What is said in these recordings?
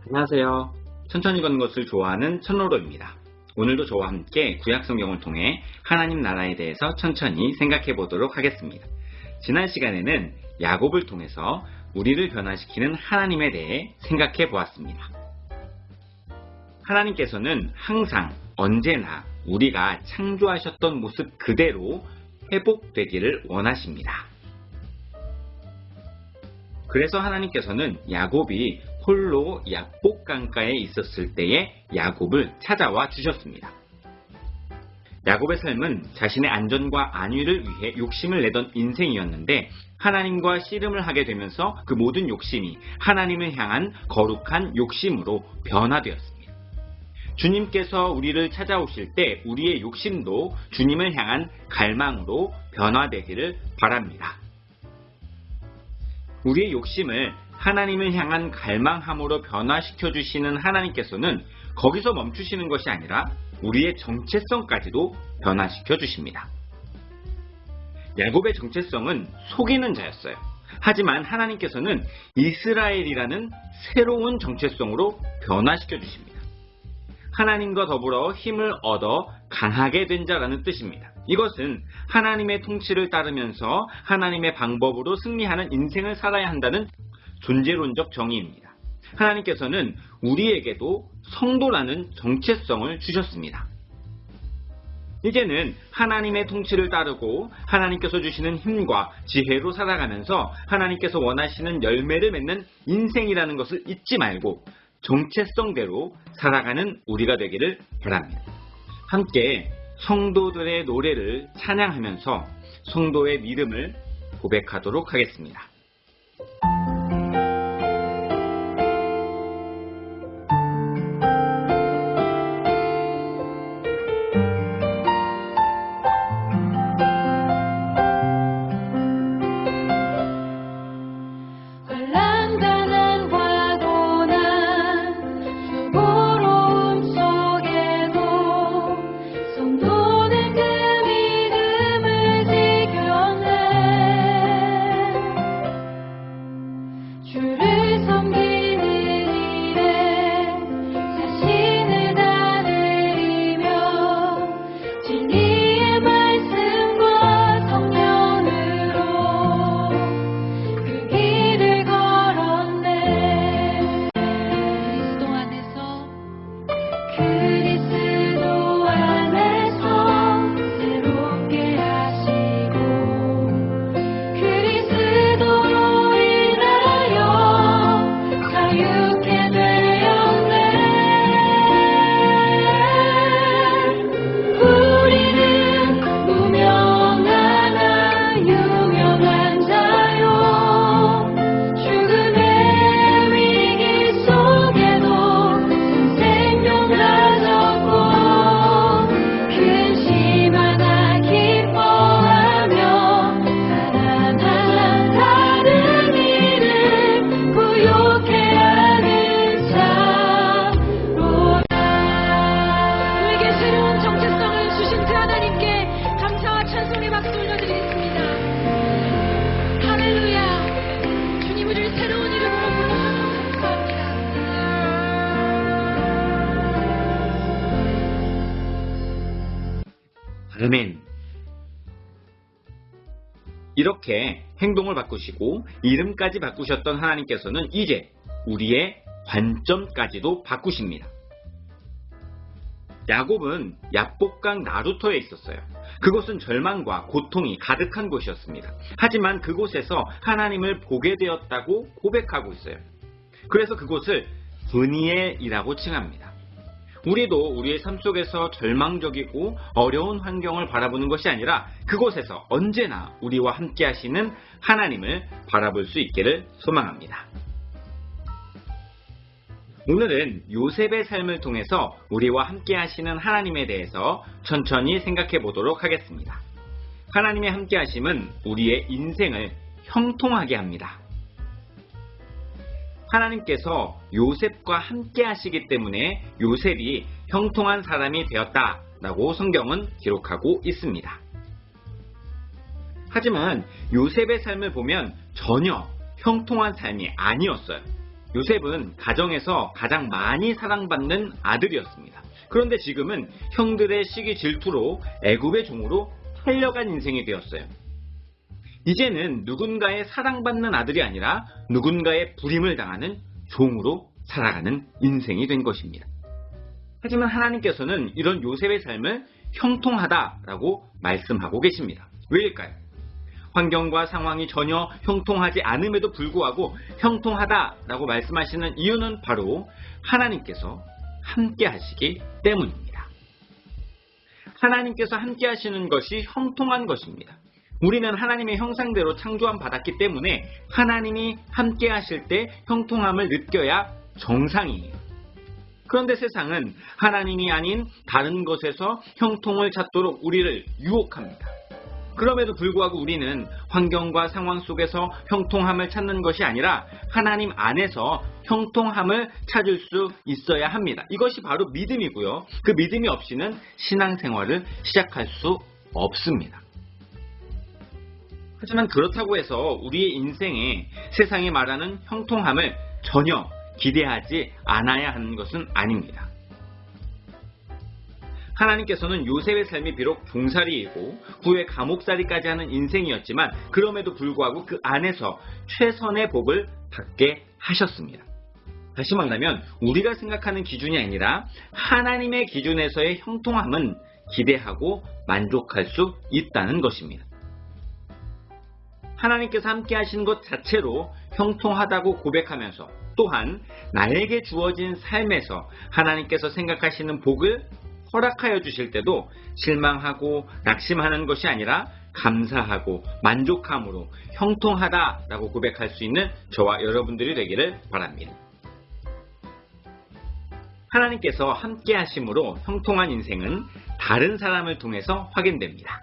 안녕하세요. 천천히 걷는 것을 좋아하는 천로로입니다. 오늘도 저와 함께 구약성경을 통해 하나님 나라에 대해서 천천히 생각해 보도록 하겠습니다. 지난 시간에는 야곱을 통해서 우리를 변화시키는 하나님에 대해 생각해 보았습니다. 하나님께서는 항상 언제나 우리가 창조하셨던 모습 그대로 회복되기를 원하십니다. 그래서 하나님께서는 야곱이 홀로 야복 강가에 있었을 때에 야곱을 찾아와 주셨습니다. 야곱의 삶은 자신의 안전과 안위를 위해 욕심을 내던 인생이었는데 하나님과 씨름을 하게 되면서 그 모든 욕심이 하나님을 향한 거룩한 욕심으로 변화되었습니다. 주님께서 우리를 찾아오실 때 우리의 욕심도 주님을 향한 갈망으로 변화되기를 바랍니다. 우리의 욕심을 하나님을 향한 갈망함으로 변화시켜 주시는 하나님께서는 거기서 멈추시는 것이 아니라 우리의 정체성까지도 변화시켜 주십니다. 야곱의 정체성은 속이는 자였어요. 하지만 하나님께서는 이스라엘이라는 새로운 정체성으로 변화시켜 주십니다. 하나님과 더불어 힘을 얻어 강하게 된 자라는 뜻입니다. 이것은 하나님의 통치를 따르면서 하나님의 방법으로 승리하는 인생을 살아야 한다는 존재론적 정의입니다. 하나님께서는 우리에게도 성도라는 정체성을 주셨습니다. 이제는 하나님의 통치를 따르고 하나님께서 주시는 힘과 지혜로 살아가면서 하나님께서 원하시는 열매를 맺는 인생이라는 것을 잊지 말고 정체성대로 살아가는 우리가 되기를 바랍니다. 함께 성도들의 노래를 찬양하면서 성도의 믿음을 고백하도록 하겠습니다. 아멘. 이렇게 행동을 바꾸시고 이름까지 바꾸셨던 하나님께서는 이제 우리의 관점까지도 바꾸십니다. 야곱은 야복강 나루터에 있었어요. 그곳은 절망과 고통이 가득한 곳이었습니다. 하지만 그곳에서 하나님을 보게 되었다고 고백하고 있어요. 그래서 그곳을 브니엘이라고 칭합니다. 우리도 우리의 삶 속에서 절망적이고 어려운 환경을 바라보는 것이 아니라 그곳에서 언제나 우리와 함께 하시는 하나님을 바라볼 수 있기를 소망합니다. 오늘은 요셉의 삶을 통해서 우리와 함께 하시는 하나님에 대해서 천천히 생각해 보도록 하겠습니다. 하나님의 함께 하심은 우리의 인생을 형통하게 합니다. 하나님께서 요셉과 함께 하시기 때문에 요셉이 형통한 사람이 되었다라고 성경은 기록하고 있습니다. 하지만 요셉의 삶을 보면 전혀 형통한 삶이 아니었어요. 요셉은 가정에서 가장 많이 사랑받는 아들이었습니다. 그런데 지금은 형들의 시기 질투로 애굽의 종으로 팔려간 인생이 되었어요. 이제는 누군가의 사랑받는 아들이 아니라 누군가의 부림을 당하는 종으로 살아가는 인생이 된 것입니다. 하지만 하나님께서는 이런 요셉의 삶을 형통하다라고 말씀하고 계십니다. 왜일까요? 환경과 상황이 전혀 형통하지 않음에도 불구하고 형통하다라고 말씀하시는 이유는 바로 하나님께서 함께 하시기 때문입니다. 하나님께서 함께 하시는 것이 형통한 것입니다. 우리는 하나님의 형상대로 창조함 받았기 때문에 하나님이 함께 하실 때 형통함을 느껴야 정상이에요. 그런데 세상은 하나님이 아닌 다른 것에서 형통을 찾도록 우리를 유혹합니다. 그럼에도 불구하고 우리는 환경과 상황 속에서 형통함을 찾는 것이 아니라 하나님 안에서 형통함을 찾을 수 있어야 합니다. 이것이 바로 믿음이고요. 그 믿음이 없이는 신앙생활을 시작할 수 없습니다. 하지만 그렇다고 해서 우리의 인생에 세상이 말하는 형통함을 전혀 기대하지 않아야 하는 것은 아닙니다. 하나님께서는 요셉의 삶이 비록 종살이이고 후에 감옥살이까지 하는 인생이었지만 그럼에도 불구하고 그 안에서 최선의 복을 받게 하셨습니다. 다시 말하면 우리가 생각하는 기준이 아니라 하나님의 기준에서의 형통함은 기대하고 만족할 수 있다는 것입니다. 하나님께서 함께 하시는 것 자체로 형통하다고 고백하면서 또한 나에게 주어진 삶에서 하나님께서 생각하시는 복을 허락하여 주실 때도 실망하고 낙심하는 것이 아니라 감사하고 만족함으로 형통하다라고 고백할 수 있는 저와 여러분들이 되기를 바랍니다. 하나님께서 함께 하심으로 형통한 인생은 다른 사람을 통해서 확인됩니다.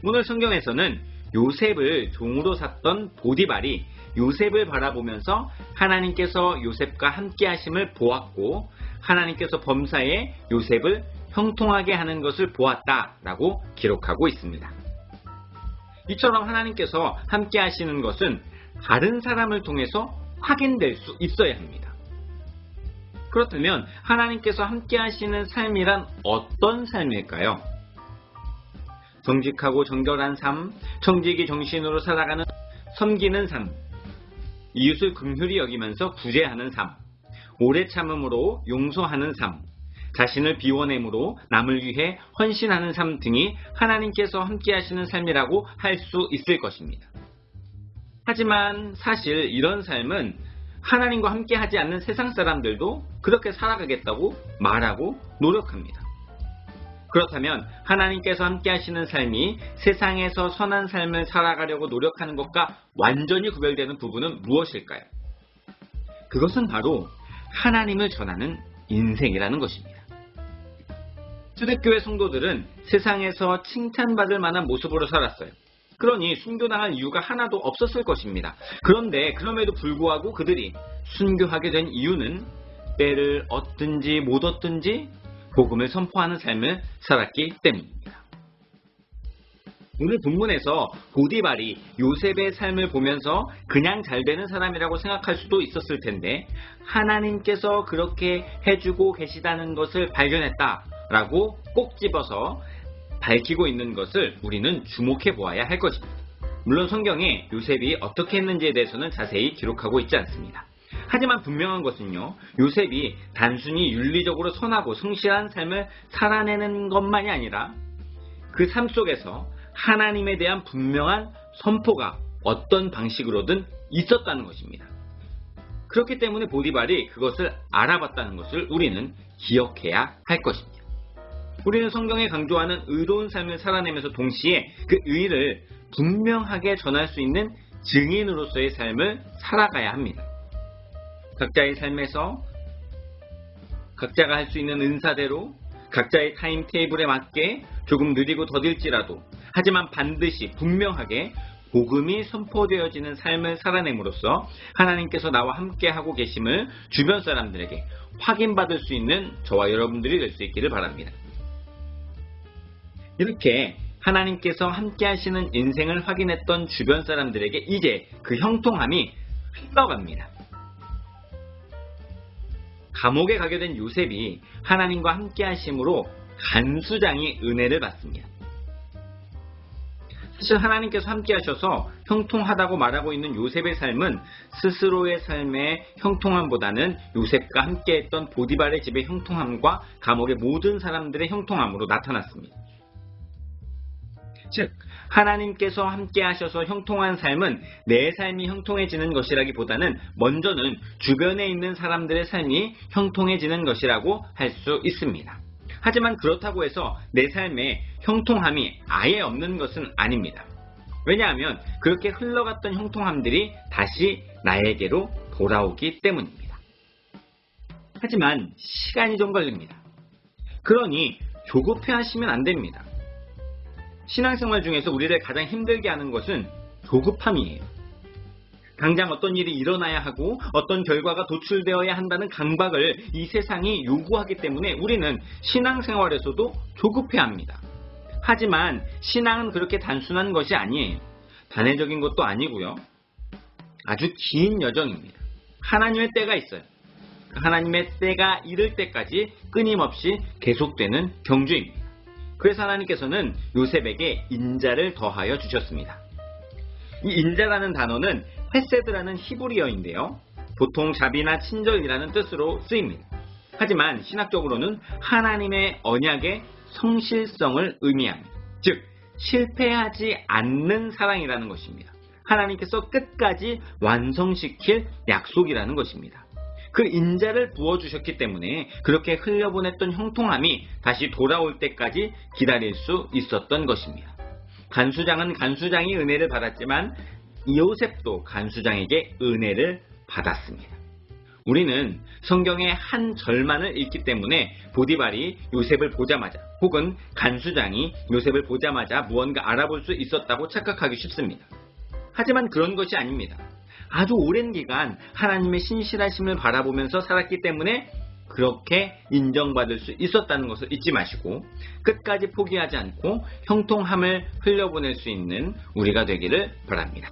오늘 성경에서는 요셉을 종으로 샀던 보디발이 요셉을 바라보면서 하나님께서 요셉과 함께 하심을 보았고 하나님께서 범사에 요셉을 형통하게 하는 것을 보았다라고 기록하고 있습니다. 이처럼 하나님께서 함께 하시는 것은 다른 사람을 통해서 확인될 수 있어야 합니다. 그렇다면 하나님께서 함께 하시는 삶이란 어떤 삶일까요? 정직하고 정결한 삶, 청지기 정신으로 살아가는 섬기는 삶, 이웃을 긍휼히 여기면서 구제하는 삶, 오래 참음으로 용서하는 삶, 자신을 비워냄으로 남을 위해 헌신하는 삶 등이 하나님께서 함께 하시는 삶이라고 할 수 있을 것입니다. 하지만 사실 이런 삶은 하나님과 함께 하지 않는 세상 사람들도 그렇게 살아가겠다고 말하고 노력합니다. 그렇다면 하나님께서 함께 하시는 삶이 세상에서 선한 삶을 살아가려고 노력하는 것과 완전히 구별되는 부분은 무엇일까요? 그것은 바로 하나님을 전하는 인생이라는 것입니다. 초대교회 성도들은 세상에서 칭찬받을 만한 모습으로 살았어요. 그러니 순교당할 이유가 하나도 없었을 것입니다. 그런데 그럼에도 불구하고 그들이 순교하게 된 이유는 때를 얻든지 못 얻든지 복음을 선포하는 삶을 살았기 때문입니다. 오늘 본문에서 보디발이 요셉의 삶을 보면서 그냥 잘 되는 사람이라고 생각할 수도 있었을 텐데 하나님께서 그렇게 해주고 계시다는 것을 발견했다라고 꼭 집어서 밝히고 있는 것을 우리는 주목해 보아야 할 것입니다. 물론 성경에 요셉이 어떻게 했는지에 대해서는 자세히 기록하고 있지 않습니다. 하지만 분명한 것은요, 요셉이 단순히 윤리적으로 선하고 성실한 삶을 살아내는 것만이 아니라 그 삶 속에서 하나님에 대한 분명한 선포가 어떤 방식으로든 있었다는 것입니다. 그렇기 때문에 보디발이 그것을 알아봤다는 것을 우리는 기억해야 할 것입니다. 우리는 성경에 강조하는 의로운 삶을 살아내면서 동시에 그 의를 분명하게 전할 수 있는 증인으로서의 삶을 살아가야 합니다. 각자의 삶에서 각자가 할 수 있는 은사대로 각자의 타임테이블에 맞게 조금 느리고 더딜지라도 하지만 반드시 분명하게 복음이 선포되어지는 삶을 살아냄으로써 하나님께서 나와 함께하고 계심을 주변 사람들에게 확인받을 수 있는 저와 여러분들이 될 수 있기를 바랍니다. 이렇게 하나님께서 함께하시는 인생을 확인했던 주변 사람들에게 이제 그 형통함이 흘러갑니다. 감옥에 가게 된 요셉이 하나님과 함께 하심으로 간수장이 은혜를 받습니다. 사실 하나님께서 함께 하셔서 형통하다고 말하고 있는 요셉의 삶은 스스로의 삶의 형통함보다는 요셉과 함께 했던 보디발의 집의 형통함과 감옥의 모든 사람들의 형통함으로 나타났습니다. 즉, 하나님께서 함께 하셔서 형통한 삶은 내 삶이 형통해지는 것이라기보다는 먼저는 주변에 있는 사람들의 삶이 형통해지는 것이라고 할 수 있습니다. 하지만 그렇다고 해서 내 삶에 형통함이 아예 없는 것은 아닙니다. 왜냐하면 그렇게 흘러갔던 형통함들이 다시 나에게로 돌아오기 때문입니다. 하지만 시간이 좀 걸립니다. 그러니 조급해하시면 안 됩니다. 신앙생활 중에서 우리를 가장 힘들게 하는 것은 조급함이에요. 당장 어떤 일이 일어나야 하고 어떤 결과가 도출되어야 한다는 강박을 이 세상이 요구하기 때문에 우리는 신앙생활에서도 조급해합니다. 하지만 신앙은 그렇게 단순한 것이 아니에요. 단회적인 것도 아니고요. 아주 긴 여정입니다. 하나님의 때가 있어요. 하나님의 때가 이를 때까지 끊임없이 계속되는 경주입니다. 그래서 하나님께서는 요셉에게 인자를 더하여 주셨습니다. 이 인자라는 단어는 헤세드라는 히브리어인데요. 보통 자비나 친절이라는 뜻으로 쓰입니다. 하지만 신학적으로는 하나님의 언약의 성실성을 의미합니다. 즉, 실패하지 않는 사랑이라는 것입니다. 하나님께서 끝까지 완성시킬 약속이라는 것입니다. 그 인자를 부어주셨기 때문에 그렇게 흘려보냈던 형통함이 다시 돌아올 때까지 기다릴 수 있었던 것입니다. 간수장은 간수장이 은혜를 받았지만 요셉도 간수장에게 은혜를 받았습니다. 우리는 성경의 한 절만을 읽기 때문에 보디발이 요셉을 보자마자 혹은 간수장이 요셉을 보자마자 무언가 알아볼 수 있었다고 착각하기 쉽습니다. 하지만 그런 것이 아닙니다. 아주 오랜 기간 하나님의 신실하심을 바라보면서 살았기 때문에 그렇게 인정받을 수 있었다는 것을 잊지 마시고 끝까지 포기하지 않고 형통함을 흘려보낼 수 있는 우리가 되기를 바랍니다.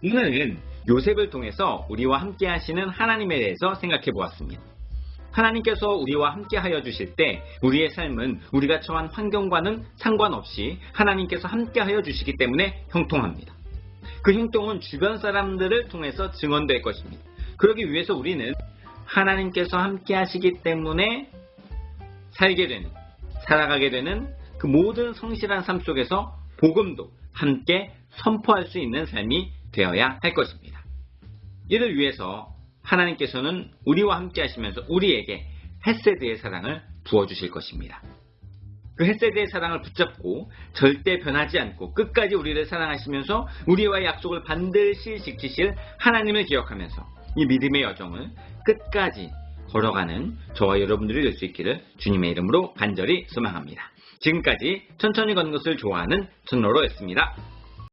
오늘은 요셉을 통해서 우리와 함께 하시는 하나님에 대해서 생각해 보았습니다. 하나님께서 우리와 함께 하여 주실 때 우리의 삶은 우리가 처한 환경과는 상관없이 하나님께서 함께 하여 주시기 때문에 형통합니다. 그 형통은 주변 사람들을 통해서 증언될 것입니다. 그러기 위해서 우리는 하나님께서 함께 하시기 때문에 살게 되는, 살아가게 되는 그 모든 성실한 삶 속에서 복음도 함께 선포할 수 있는 삶이 되어야 할 것입니다. 이를 위해서 하나님께서는 우리와 함께 하시면서 우리에게 헤세드의 사랑을 부어주실 것입니다. 그 헤세드의 사랑을 붙잡고 절대 변하지 않고 끝까지 우리를 사랑하시면서 우리와의 약속을 반드시 지키실 하나님을 기억하면서 이 믿음의 여정을 끝까지 걸어가는 저와 여러분들이 될 수 있기를 주님의 이름으로 간절히 소망합니다. 지금까지 천천히 걷는 것을 좋아하는 전로로였습니다.